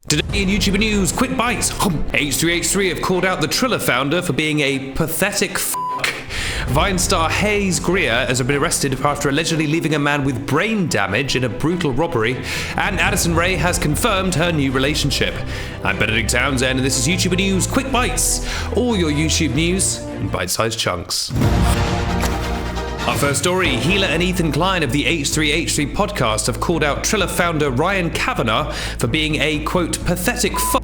Today in YouTuber news, quick bites. H3H3 have called out the Triller founder for being a pathetic f***. Vine star Greer has been arrested after allegedly leaving a man with brain damage in a brutal robbery. And Addison Rae has confirmed her new relationship. I'm Benedict Townsend and this is YouTuber news, quick bites. All your YouTube news in bite-sized chunks. Our first story, Hila and Ethan Klein of the H3H3 podcast have called out Triller founder Ryan Kavanagh for being a, quote, pathetic f***,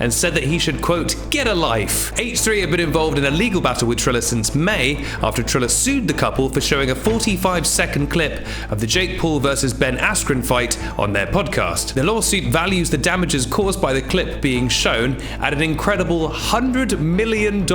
and said that he should, quote, get a life. H3 have been involved in a legal battle with Triller since May, after Triller sued the couple for showing a 45-second clip of the Jake Paul versus Ben Askren fight on their podcast. The lawsuit values the damages caused by the clip being shown at an incredible $100 million.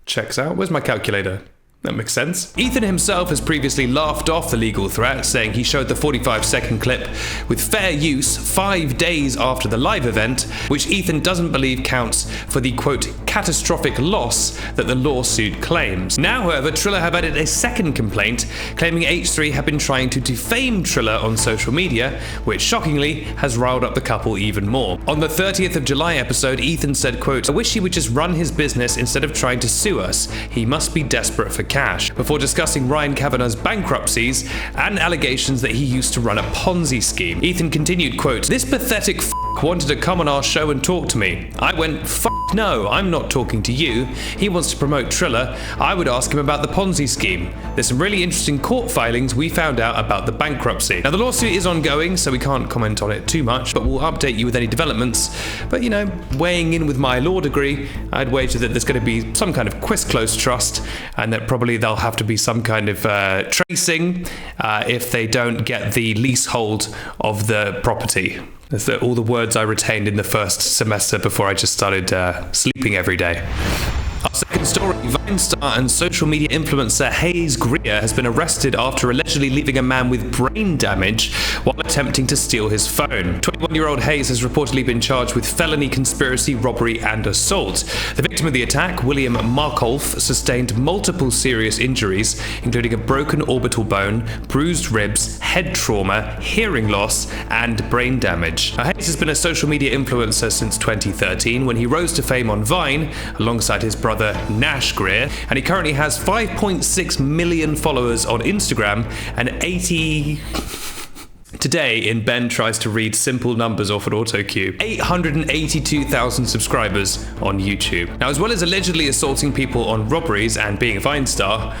Checks out. Where's my calculator? That makes sense. Ethan himself has previously laughed off the legal threat, saying he showed the 45-second clip with fair use 5 days after the live event, which Ethan doesn't believe counts for the, quote, catastrophic loss that the lawsuit claims. Now, however, Triller have added a second complaint, claiming H3 have been trying to defame Triller on social media, which shockingly has riled up the couple even more. On the 30th of July episode, Ethan said, quote, I wish he would just run his business instead of trying to sue us. He must be desperate for cash, before discussing Ryan Kavanagh's bankruptcies and allegations that he used to run a Ponzi scheme. Ethan continued, quote, this pathetic f*** wanted to come on our show and talk to me. I went, f*** no, I'm not talking to you. He wants to promote Triller. I would ask him about the Ponzi scheme. There's some really interesting court filings we found out about the bankruptcy. Now the lawsuit is ongoing, so we can't comment on it too much, but we'll update you with any developments. But you know, weighing in with my law degree, I'd wager that there's going to be some kind of quis-close trust, and that probably there'll have to be some kind of tracing if they don't get the leasehold of the property. That's all the words I retained in the first semester before I just started sleeping every day. Our second story, Vine star and social media influencer Greer has been arrested after allegedly leaving a man with brain damage while attempting to steal his phone. 21-year-old Hayes has reportedly been charged with felony conspiracy, robbery and assault. The victim of the attack, William Markolf, sustained multiple serious injuries, including a broken orbital bone, bruised ribs, head trauma, hearing loss and brain damage. Hayes has been a social media influencer since 2013 when he rose to fame on Vine alongside his brother Nash Greer, and he currently has 5.6 million followers on Instagram and 80... Today, in Ben Tries to Read Simple Numbers Off an Autocue, 882,000 subscribers on YouTube. Now, as well as allegedly assaulting people on robberies and being a Vine star,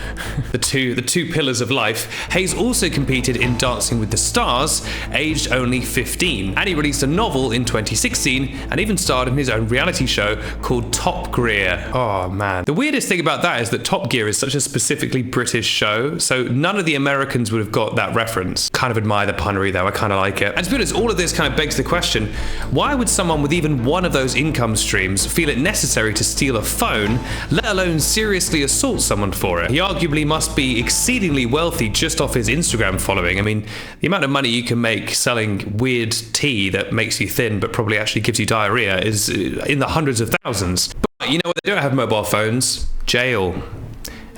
the two pillars of life, Hayes also competed in Dancing with the Stars, aged only 15. And he released a novel in 2016 and even starred in his own reality show called Top Greer. Oh man. The weirdest thing about that is that Top Gear is such a specifically British show, so none of the Americans would have got that reference. Kind of admire the punnery though, I kind of like it. And to be honest, all of this kind of begs the question, why would someone with even one of those income streams feel it necessary to steal a phone, let alone seriously assault someone for it? He arguably must be exceedingly wealthy just off his Instagram following. I mean, the amount of money you can make selling weird tea that makes you thin but probably actually gives you diarrhea is in the hundreds of thousands. But you know what, they don't have mobile phones? Jail.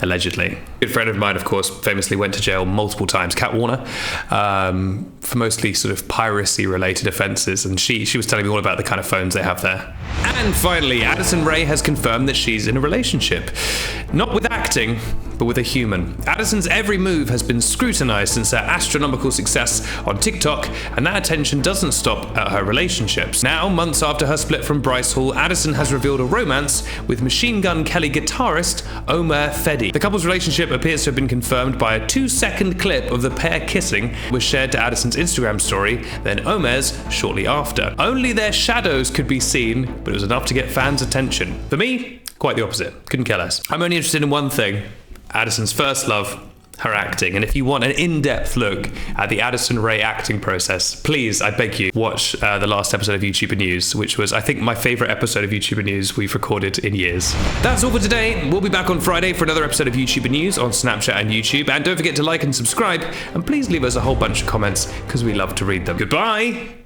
Allegedly. A good friend of mine, of course, famously went to jail multiple times, Kat Warner, for mostly sort of piracy-related offences, and she was telling me all about the kind of phones they have there. And finally, Addison Rae has confirmed that she's in a relationship. Not with acting, but with a human. Addison's every move has been scrutinised since her astronomical success on TikTok, and that attention doesn't stop at her relationships. Now, months after her split from Bryce Hall, Addison has revealed a romance with Machine Gun Kelly guitarist Omer Fedi. The couple's relationship appears to have been confirmed by a 2-second clip of the pair kissing, was shared to Addison's Instagram story, then Omer's shortly after. Only their shadows could be seen, but it was enough to get fans' attention. For me, quite the opposite. Couldn't care less. I'm only interested in one thing, Addison's first love, her acting. And if you want an in-depth look at the Addison Rae acting process, please, I beg you, watch the last episode of YouTuber News, which was, I think, my favourite episode of YouTuber News we've recorded in years. That's all for today. We'll be back on Friday for another episode of YouTuber News on Snapchat and YouTube. And don't forget to like and subscribe, and please leave us a whole bunch of comments, because we love to read them. Goodbye!